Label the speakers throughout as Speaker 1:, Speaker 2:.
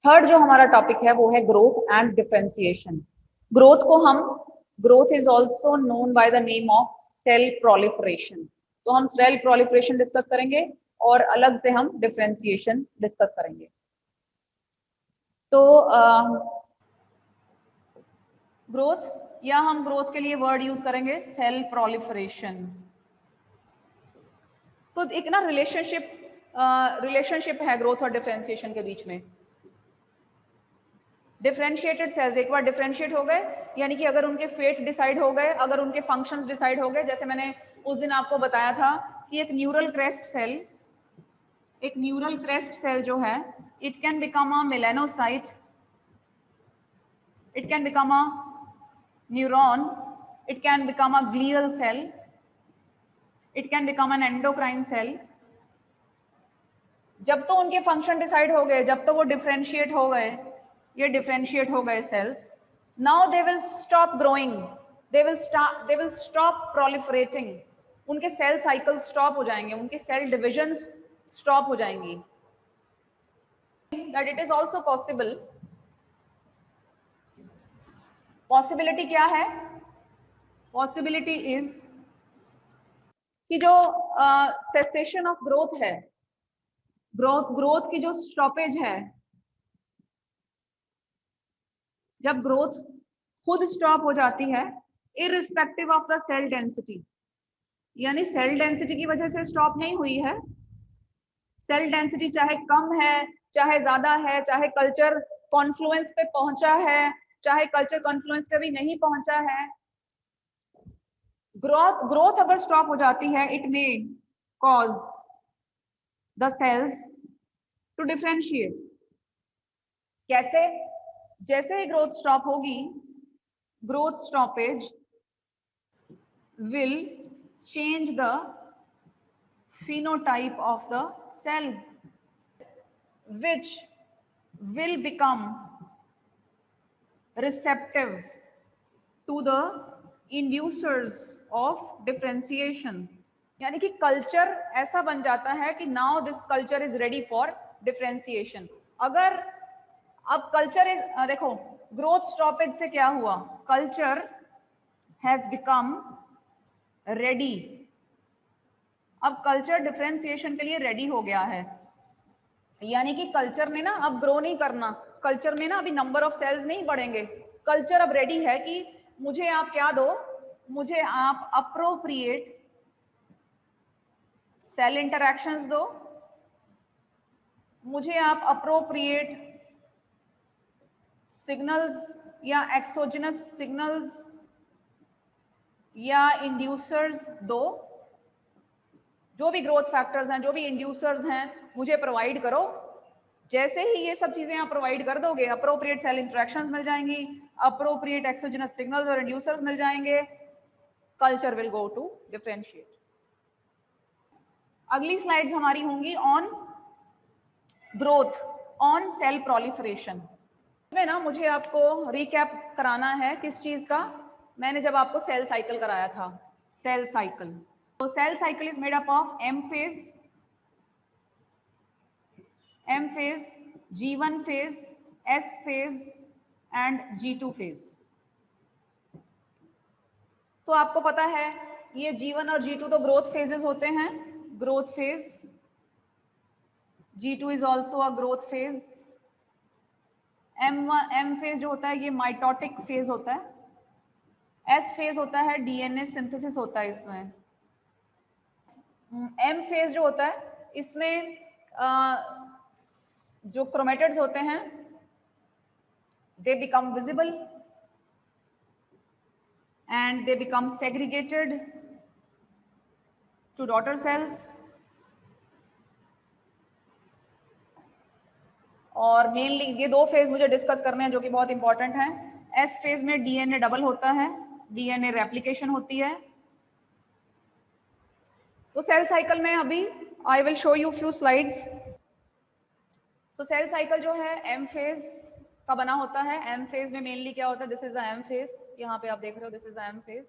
Speaker 1: Third जो हमारा topic है वो है ग्रोथ एंड डिफरेंशिएशन। ग्रोथ को हम, growth is also known by the name of cell proliferation. तो हम सेल प्रोलिफरेशन डिस्कस करेंगे और अलग से हम डिफरेंशिएशन डिस्कस करेंगे। तो ग्रोथ, या हम ग्रोथ के लिए वर्ड यूज करेंगे सेल प्रोलिफरेशन। तो एक ना रिलेशनशिप है ग्रोथ और डिफरेंशिएशन के बीच में। डिफरेंशिएटेड सेल्स एक बार डिफरेंशिएट हो गए, यानी कि अगर उनके फेट डिसाइड हो गए, अगर उनके फंक्शंस डिसाइड हो गए, जैसे मैंने उस दिन आपको बताया था कि एक न्यूरल क्रेस्ट सेल जो है, it can become a melanocyte, it can become a neuron, it can become a glial cell, it can become an endocrine cell. जब तो उनके फंक्शन डिसाइड हो गए, जब तो वो डिफरेंशिएट हो गए, ये डिफरेंशिएट हो गए cells, now they will stop growing, they will stop proliferating. उनके सेल साइकिल स्टॉप हो जाएंगे, उनके सेल डिविजन्स स्टॉप हो जाएंगी। That it is also possible, possibility क्या है? पॉसिबिलिटी इज कि जो सेसेशन ऑफ ग्रोथ है, ग्रोथ की जो स्टॉपेज है, जब ग्रोथ खुद स्टॉप हो जाती है irrespective of the cell density, यानी सेल डेंसिटी की वजह से स्टॉप नहीं हुई है। सेल डेंसिटी चाहे कम है, चाहे ज्यादा है, चाहे कल्चर कॉन्फ्लुएंस पे पहुंचा है, चाहे कल्चर कॉन्फ्लुएंस पे भी नहीं पहुंचा है, ग्रोथ अगर स्टॉप हो जाती है, it may cause the cells to differentiate. कैसे? जैसे ही ग्रोथ स्टॉप होगी, growth stoppage will change the phenotype of the cell, which will become receptive to the inducers of differentiation। यानी कि कल्चर ऐसा बन जाता है कि now this culture is ready for differentiation. अगर अब कल्चर इज, देखो ग्रोथ स्टॉपेज से क्या हुआ, कल्चर हैज बिकम रेडी। अब कल्चर डिफरेंशिएशन के लिए रेडी हो गया है, यानी कि कल्चर में ना अब ग्रो नहीं करना, कल्चर में ना अभी नंबर ऑफ सेल्स नहीं बढ़ेंगे। कल्चर अब रेडी है कि मुझे आप क्या दो, मुझे आप अप्रोप्रिएट सेल इंटरैक्शंस दो, मुझे आप अप्रोप्रिएट सिग्नल्स या एक्सोजिनस सिग्नल्स या इंड्यूसर्स दो, जो भी ग्रोथ फैक्टर्स हैं, जो भी इंड्यूसर्स हैं, मुझे प्रोवाइड करो। जैसे ही ये सब चीजें आप प्रोवाइड कर दोगे, अप्रोप्रिएट सेल इंटरेक्शंस मिल जाएंगी, अप्रोप्रिएट एक्सोजिनस सिग्नल्स और इंड्यूसर्स मिल जाएंगे, culture will go to differentiate. अगली स्लाइड्स हमारी होंगी on growth, on cell proliferation. इसमें ना मुझे आपको रिकैप कराना है किस चीज का, मैंने जब आपको सेल साइकिल कराया था, सेल साइकिल। तो cell cycle is made up of M phase, G1 phase, S phase and G2 phase। तो आपको पता है ये G1 और G2 तो ग्रोथ फेजेस होते हैं, growth phase. G2 is also a growth phase. M phase जो होता है ये माइटोटिक फेज होता है। S फेज होता है DNA सिंथेसिस होता है इसमें। M फेज जो होता है इसमें जो क्रोमेटिड्स होते हैं they become visible and they become segregated to daughter cells। और मेनली ये दो फेज मुझे डिस्कस करने हैं जो कि बहुत इंपॉर्टेंट हैं। एस फेज में डीएनए डबल होता है, डीएनए रेप्लिकेशन होती है। तो सेल साइकिल में अभी I will show you few slides. So cell cycle जो है एम फेज का बना होता है। एम फेज में मेनली क्या होता है, this is the M phase, यहाँ पे आप देख रहे हो this is the M phase.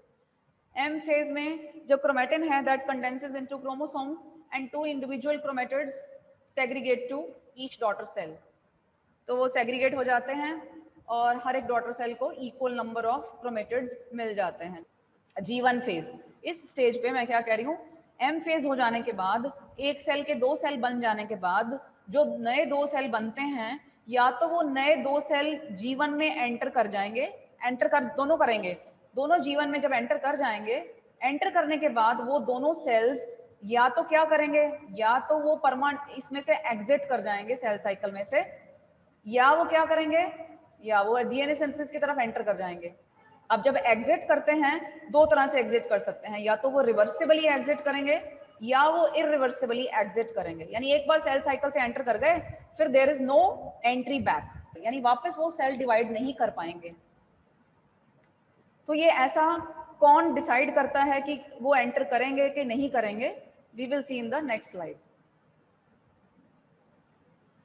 Speaker 1: M phase में जो क्रोमेटिन है that condenses into chromosomes and two individual chromatids segregate to each daughter cell. तो वो सेग्रीगेट हो जाते हैं और हर एक डॉटर सेल को इक्वल नंबर ऑफ क्रोमेटिड्स मिल जाते हैं। G1 फेज, इस स्टेज पे मैं क्या कह रही हूँ, M फेज हो जाने के बाद, एक सेल के 2 सेल बन जाने के बाद जो नए 2 सेल बनते हैं, या तो वो नए 2 सेल G1 में एंटर कर जाएंगे, एंटर कर दोनों करेंगे, दोनों G1 में जब एंटर कर जाएंगे, एंटर करने के बाद वो दोनों सेल्स या तो क्या करेंगे, या तो वो परमानेंट इसमें से एग्जिट कर जाएंगे सेल साइकिल में से, या वो क्या करेंगे, या वो डीएनए सिंथेसिस की तरफ एंटर कर जाएंगे। अब जब एग्जिट करते हैं, दो तरह से एग्जिट कर सकते हैं, या तो वो रिवर्सिबली एग्जिट करेंगे या वो इरिवर्सिबली एग्जिट करेंगे। यानी एक बार सेल साइकिल से एंटर कर गए, फिर there is no entry back, यानी वापस वो सेल डिवाइड नहीं कर पाएंगे। तो ये ऐसा कौन डिसाइड करता है कि वो एंटर करेंगे कि नहीं करेंगे, we will see in the next slide.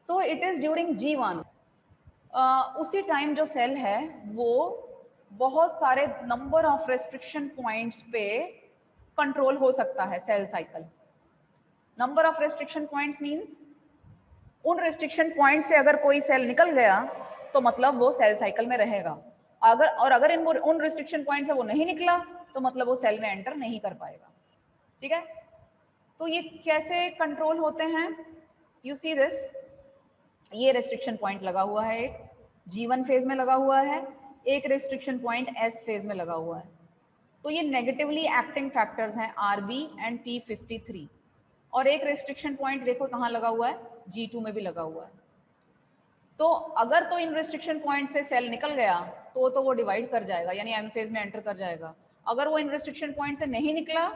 Speaker 1: तो इट इज ड्यूरिंग G1, उसी टाइम जो सेल है वो बहुत सारे नंबर ऑफ रेस्ट्रिक्शन पॉइंट्स पे कंट्रोल हो सकता है cell cycle. Number of restriction points means उन रेस्ट्रिक्शन पॉइंट से अगर कोई सेल निकल गया तो मतलब वो सेल साइकिल में रहेगा, अगर इन उन रेस्ट्रिक्शन पॉइंट से वो नहीं निकला तो मतलब वो सेल में एंटर नहीं कर पाएगा। ठीक है, तो ये कैसे कंट्रोल होते हैं, यू सी दिस, ये रेस्ट्रिक्शन पॉइंट लगा हुआ है, एक G1 फेज में लगा हुआ है, एक रेस्ट्रिक्शन पॉइंट S फेज में लगा हुआ है। तो ये नेगेटिवली एक्टिंग फैक्टर्स हैं RB एंड P53, और एक रेस्ट्रिक्शन पॉइंट देखो कहाँ लगा हुआ है, G2 में भी लगा हुआ है। तो अगर तो इन रेस्ट्रिक्शन पॉइंट से सेल निकल गया तो वो डिवाइड कर जाएगा, यानी M फेज में एंटर कर जाएगा। अगर वो इन रेस्ट्रिक्शन पॉइंट से नहीं निकला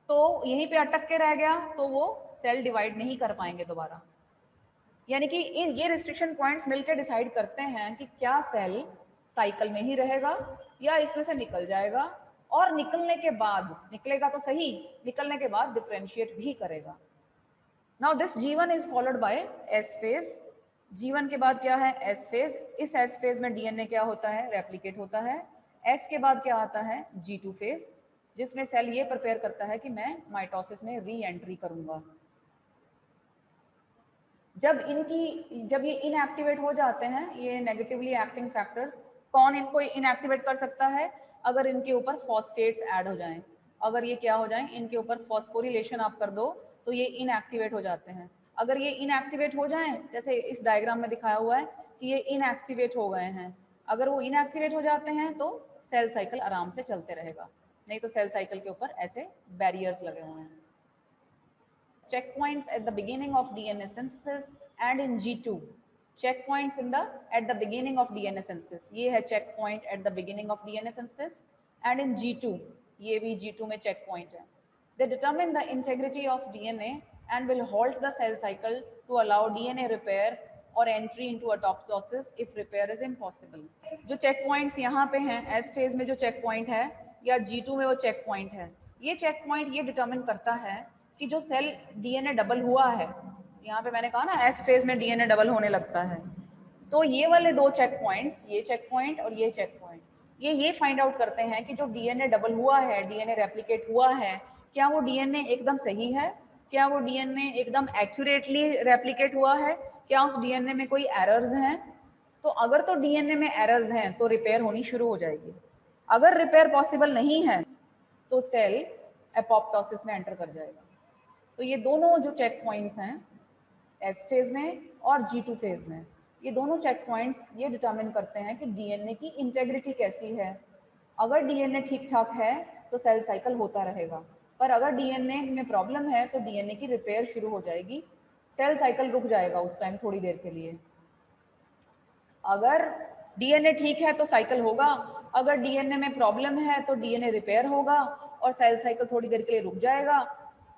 Speaker 1: तो यहीं पे अटक के रह गया तो वो सेल डिवाइड नहीं कर पाएंगे दोबारा। यानी कि इन ये रिस्ट्रिक्शन पॉइंट्स मिलकर डिसाइड करते हैं कि क्या सेल साइकिल में ही रहेगा या इसमें से निकल जाएगा, और निकलने के बाद, निकलेगा तो सही, निकलने के बाद डिफरेंशिएट भी करेगा। Now this G1 is followed by S phase. G1 के बाद क्या है, S फेज। इस S फेज में डीएनए क्या होता है, रेप्लिकेट होता है। S के बाद क्या आता है, G2 फेज, जिसमें सेल ये प्रिपेयर करता है कि मैं माइटोसिस में री एंट्री करूंगा। जब ये इनएक्टिवेट हो जाते हैं, ये नेगेटिवली एक्टिंग फैक्टर्स, कौन इनको इनएक्टिवेट कर सकता है, अगर इनके ऊपर फॉस्फेट्स ऐड हो जाएं, अगर ये क्या हो जाएं, इनके ऊपर फॉस्फोरिलेशन आप कर दो तो ये इनएक्टिवेट हो जाते हैं। अगर ये इनएक्टिवेट हो जाएं, जैसे इस डायग्राम में दिखाया हुआ है कि ये इनएक्टिवेट हो गए हैं, अगर वो इनएक्टिवेट हो जाते हैं तो सेल साइकिल आराम से चलते रहेगा, नहीं तो सेल साइकिल के ऊपर ऐसे बैरियर्स लगे हुए हैं। Checkpoints at the beginning of DNA synthesis and in G2. Checkpoints at the beginning of DNA synthesis. ये है checkpoint at the beginning of DNA synthesis and in G2. ये भी G2 में checkpoint है. They determine the integrity of DNA and will halt the cell cycle to allow DNA repair or entry into apoptosis if repair is impossible. जो checkpoints यहाँ पे हैं, S phase में जो checkpoint है या G2 में वो checkpoint है, ये checkpoint ये determine करता है कि जो सेल डीएनए डबल हुआ है, यहाँ पे मैंने कहा ना एस फेज में डीएनए डबल होने लगता है, तो ये वाले दो चेक पॉइंट्स, ये चेक पॉइंट और ये चेक पॉइंट, ये फाइंड आउट करते हैं कि जो डीएनए डबल हुआ है, डीएनए रेप्लिकेट हुआ है, क्या वो डीएनए एकदम सही है, क्या वो डीएनए एकदम एक्यूरेटली रेप्लिकेट हुआ है, क्या उस डीएनए में कोई एरर्स हैं। तो अगर तो डीएनए में एरर्स हैं तो रिपेयर होनी शुरू हो जाएगी, अगर रिपेयर पॉसिबल नहीं है तो सेल एपोप्टोसिस में एंटर कर जाएगा। तो ये दोनों जो चेक पॉइंट्स हैं एस फेज में और G2 फेज में, ये दोनों चेक पॉइंट्स ये डिटरमिन करते हैं कि डीएनए की इंटेग्रिटी कैसी है। अगर डीएनए ठीक ठाक है तो सेल साइकिल होता रहेगा, पर अगर डीएनए में प्रॉब्लम है तो डीएनए की रिपेयर शुरू हो जाएगी, सेल साइकिल रुक जाएगा उस टाइम थोड़ी देर के लिए। अगर डीएनए ठीक है तो साइकिल होगा, अगर डीएनए में प्रॉब्लम है तो डीएनए रिपेयर होगा और सेल साइकिल थोड़ी देर के लिए रुक जाएगा।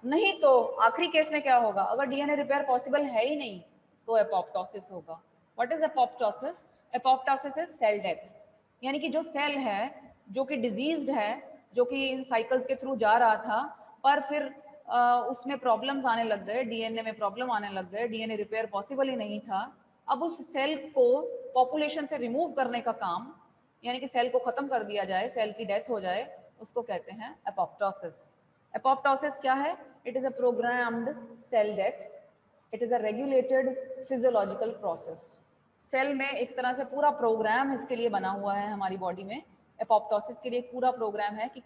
Speaker 1: नहीं तो आखिरी केस में क्या होगा, अगर डीएनए रिपेयर पॉसिबल है ही नहीं तो एपोप्टोसिस होगा। What is apoptosis? Apoptosis is cell death, यानी कि जो सेल है जो कि डिजीज्ड है, जो कि इन साइकिल्स के थ्रू जा रहा था, पर फिर उसमें प्रॉब्लम्स आने लग गए, डीएनए में प्रॉब्लम आने लग गए, डीएनए रिपेयर पॉसिबल ही नहीं था, अब उस सेल को पॉपुलेशन से रिमूव करने का काम, यानी कि सेल को खत्म कर दिया जाए, सेल की डेथ हो जाए, उसको कहते हैं एपोप्टोसिस। एपोप्टोसिस क्या है? It is a programmed cell death, it is a regulated physiological process. Cell में एक तरह से पूरा प्रोग्राम इसके लिए बना हुआ है हमारी बॉडी में। एपोप्टोसिस के लिए एक पूरा प्रोग्राम है कि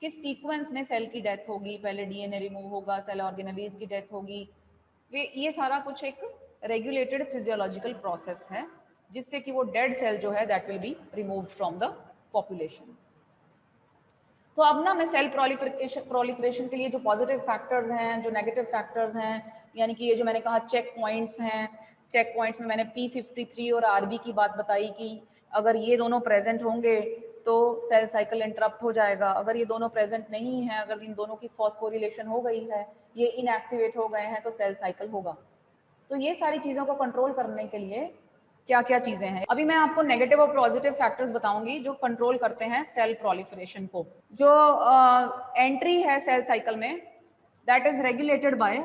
Speaker 1: किस सीक्वेंस में सेल की डेथ होगी, पहले डीएनए रिमूव होगा, सेल ऑर्गेनेलीज की डेथ होगी। ये सारा कुछ एक रेगुलेटेड फिजियोलॉजिकल प्रोसेस है जिससे कि वो डेड सेल जो है that will be removed from the population. तो अब ना मैं सेल प्रोलिफरेशन के लिए जो पॉजिटिव फैक्टर्स हैं, जो नेगेटिव फैक्टर्स हैं, यानी कि ये जो मैंने कहा चेक पॉइंट्स हैं, चेक पॉइंट्स में मैंने P53 और RB की बात बताई कि अगर ये दोनों प्रेजेंट होंगे तो सेल साइकिल इंटरप्ट हो जाएगा। अगर ये दोनों प्रेजेंट नहीं है, अगर इन दोनों की फॉस्फोरिलेशन हो गई है, ये इनएक्टिवेट हो गए हैं, तो सेल साइकिल होगा। तो ये सारी चीज़ों को कंट्रोल करने के लिए क्या क्या चीजें हैं, अभी मैं आपको नेगेटिव और पॉजिटिव फैक्टर्स बताऊंगी जो कंट्रोल करते हैं सेल प्रोलिफरेशन को। जो एंट्री है सेल साइकिल में that is regulated by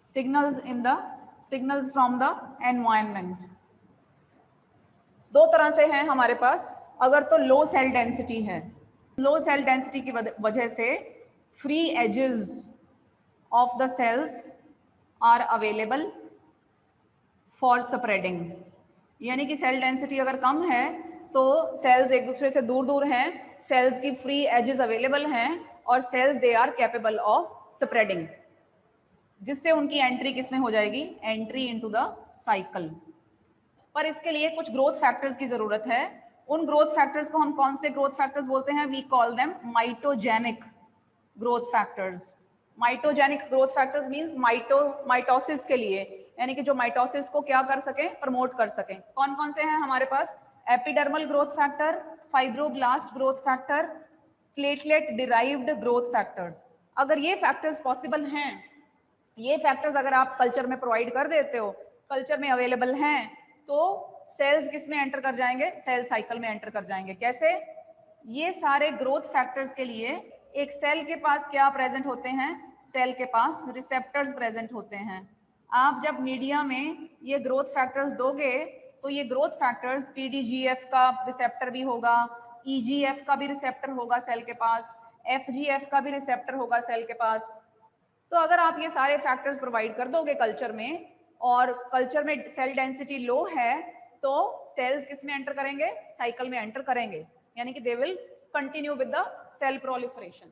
Speaker 1: signals from the environment. दो तरह से हैं हमारे पास। अगर तो लो सेल डेंसिटी है, लो सेल डेंसिटी की वजह से free edges of the cells are available for spreading, यानी कि सेल डेंसिटी अगर कम है तो सेल्स एक दूसरे से दूर दूर हैं, सेल्स की फ्री एजेस अवेलेबल हैं और cells they are capable of spreading, जिससे उनकी एंट्री किसमें हो जाएगी, एंट्री इनटू द साइकिल। पर इसके लिए कुछ ग्रोथ फैक्टर्स की जरूरत है। उन ग्रोथ फैक्टर्स को हम कौन से ग्रोथ फैक्टर्स बोलते हैं, we call them mitogenic growth factors. Mitogenic growth factors means mitosis के लिए, यानी कि जो माइटोसिस को क्या कर सकें, प्रमोट कर सकें। कौन कौन से हैं हमारे पास, epidermal growth factor, fibroblast growth factor, platelet derived growth factors. अगर ये फैक्टर्स पॉसिबल हैं, ये फैक्टर्स अगर आप कल्चर में प्रोवाइड कर देते हो, कल्चर में अवेलेबल हैं, तो सेल्स किस में एंटर कर जाएंगे, सेल साइकिल में एंटर कर जाएंगे। कैसे, ये सारे ग्रोथ फैक्टर्स के लिए एक सेल के पास क्या प्रेजेंट होते हैं, सेल के पास रिसेप्टर्स प्रेजेंट होते हैं। आप जब मीडिया में ये ग्रोथ फैक्टर्स दोगे तो ये ग्रोथ फैक्टर्स PDGF का रिसेप्टर भी होगा, EGF का भी रिसेप्टर होगा सेल के पास, FGF का भी रिसेप्टर होगा सेल के पास। तो अगर आप ये सारे फैक्टर्स प्रोवाइड कर दोगे कल्चर में, और कल्चर में सेल डेंसिटी लो है, तो सेल्स किस में एंटर करेंगे, साइकिल में एंटर करेंगे, यानी कि they will continue with the cell proliferation.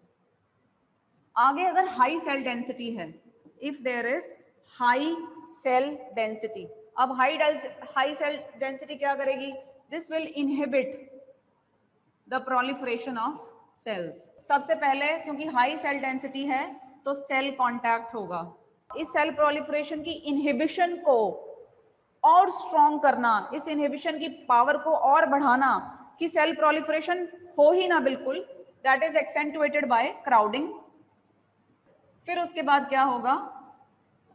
Speaker 1: आगे अगर हाई सेल डेंसिटी है, if there is high cell density, अब हाई सेल डेंसिटी क्या करेगी, this will inhibit the proliferation of cells. सबसे पहले क्योंकि हाई सेल डेंसिटी है तो सेल कांटेक्ट होगा। इस सेल प्रोलिफरेशन की इनहिबिशन को और स्ट्रॉन्ग करना, इस इनहिबिशन की पावर को और बढ़ाना कि सेल प्रोलिफरेशन हो ही ना बिल्कुल, that is accentuated by crowding. फिर उसके बाद क्या होगा,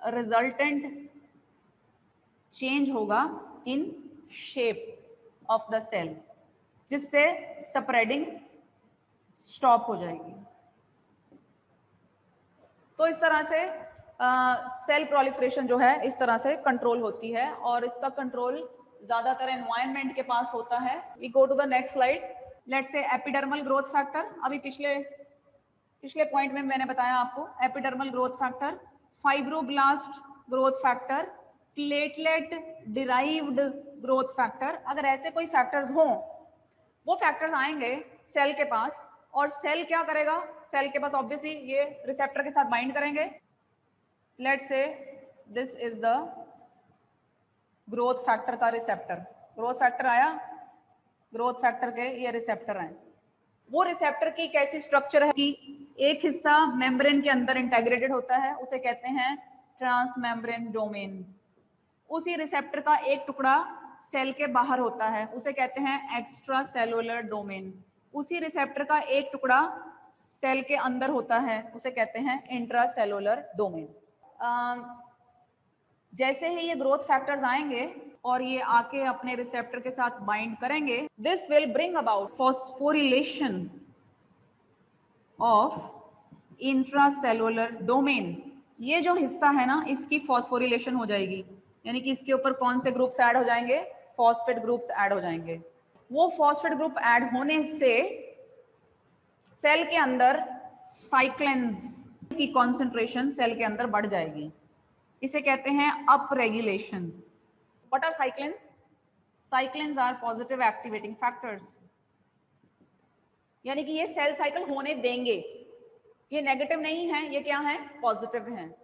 Speaker 1: रिजल्टेंट चेंज होगा in shape of the cell, जिससे स्प्रेडिंग स्टॉप हो जाएगी। तो इस तरह से सेल प्रोलिफरेशन जो है इस तरह से कंट्रोल होती है, और इसका कंट्रोल ज्यादातर एनवायरनमेंट के पास होता है। We go to the next slide. Let's say epidermal growth factor, अभी पिछले पॉइंट में मैंने बताया आपको, epidermal growth factor, fibroblast growth factor, platelet derived growth factor. अगर ऐसे कोई फैक्टर्स हों, वो फैक्टर्स आएंगे सेल के पास, और सेल क्या करेगा, सेल के पास ऑब्वियसली ये रिसेप्टर के साथ बाइंड करेंगे। Let's say this is the growth factor का रिसेप्टर, ग्रोथ फैक्टर आया, ग्रोथ फैक्टर के ये रिसेप्टर हैं। वो रिसेप्टर की कैसी स्ट्रक्चर है कि एक हिस्सा मेम्ब्रेन के अंदर इंटेग्रेटेड होता है, उसे कहते हैं ट्रांस मेम्ब्रेन डोमेन। उसी रिसेप्टर का एक टुकड़ा सेल के बाहर होता है, उसे कहते हैं एक्स्ट्रा सेलुलर डोमेन। उसी रिसेप्टर का एक टुकड़ा सेल के अंदर होता है, उसे कहते हैं इंट्रा सेलुलर डोमेन। जैसे ही ये ग्रोथ फैक्टर्स आएंगे और ये आके अपने रिसेप्टर के साथ बाइंड करेंगे, this will bring about phosphorylation of intracellular domain. ये जो हिस्सा है ना, इसकी फॉस्फोरिलेशन हो जाएगी, यानी कि इसके ऊपर कौन से ग्रुप्स ऐड हो जाएंगे, फॉस्फेट ग्रुप्स ऐड हो जाएंगे। वो फॉस्फेट ग्रुप ऐड होने से सेल के अंदर साइक्लिन्स की कॉन्सेंट्रेशन सेल के अंदर बढ़ जाएगी। इसे कहते हैं up regulation. What are cyclins? Cyclins are positive activating factors, यानी कि ये सेल साइकिल होने देंगे, ये नेगेटिव नहीं है, ये क्या है? पॉजिटिव है।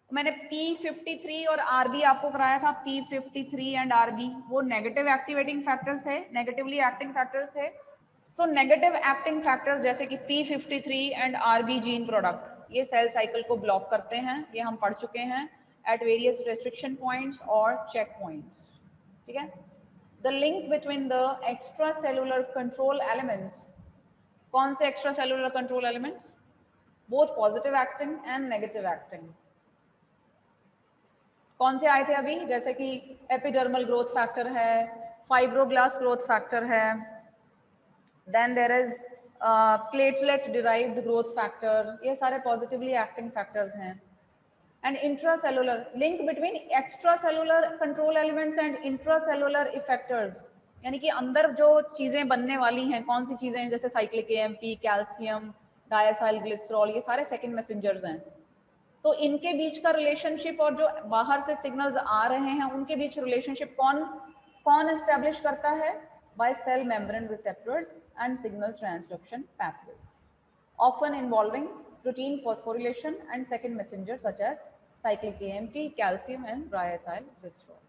Speaker 1: मैंने P53 और RB आपको कराया था, P53 एंड RB, वो नेगेटिव एक्टिवेटिंग फैक्टर्स थे, नेगेटिवली एक्टिंग फैक्टर्स थे। सो नेगेटिव एक्टिंग फैक्टर्स जैसे कि P53 and RB gene product, ये सेल साइकिल को ब्लॉक करते हैं, ये हम पढ़ चुके हैं एट वेरियस रेस्ट्रिक्शन पॉइंट्स और चेक पॉइंट्स। ठीक है। The link between the extra cellular control elements, कौन से extra cellular control elements? Both positive acting and negative acting. कौन से आए थे अभी? जैसे कि एपिडर्मल ग्रोथ फैक्टर है, फाइब्रोब्लास्ट ग्रोथ फैक्टर है, then there is platelet derived growth factor, ये सारे पॉजिटिवली एक्टिंग फैक्टर्स हैं। And intracellular link between extracellular control elements and intracellular effectors, यानी कि अंदर जो चीजें बनने वाली हैं, कौन सी चीजें हैं? जैसे साइक्लिक एएमपी, कैल्शियम, डायसाइल ग्लिसरॉल, ये सारे सेकंड मैसेंजर्स हैं। तो इनके बीच का रिलेशनशिप और जो बाहर से सिग्नल्स आ रहे हैं उनके बीच रिलेशनशिप कौन एस्टेब्लिश करता है? By cell membrane receptors and signal transduction pathways, often involving protein phosphorylation and second messengers such as cyclic AMP, calcium and diacyl glycerol.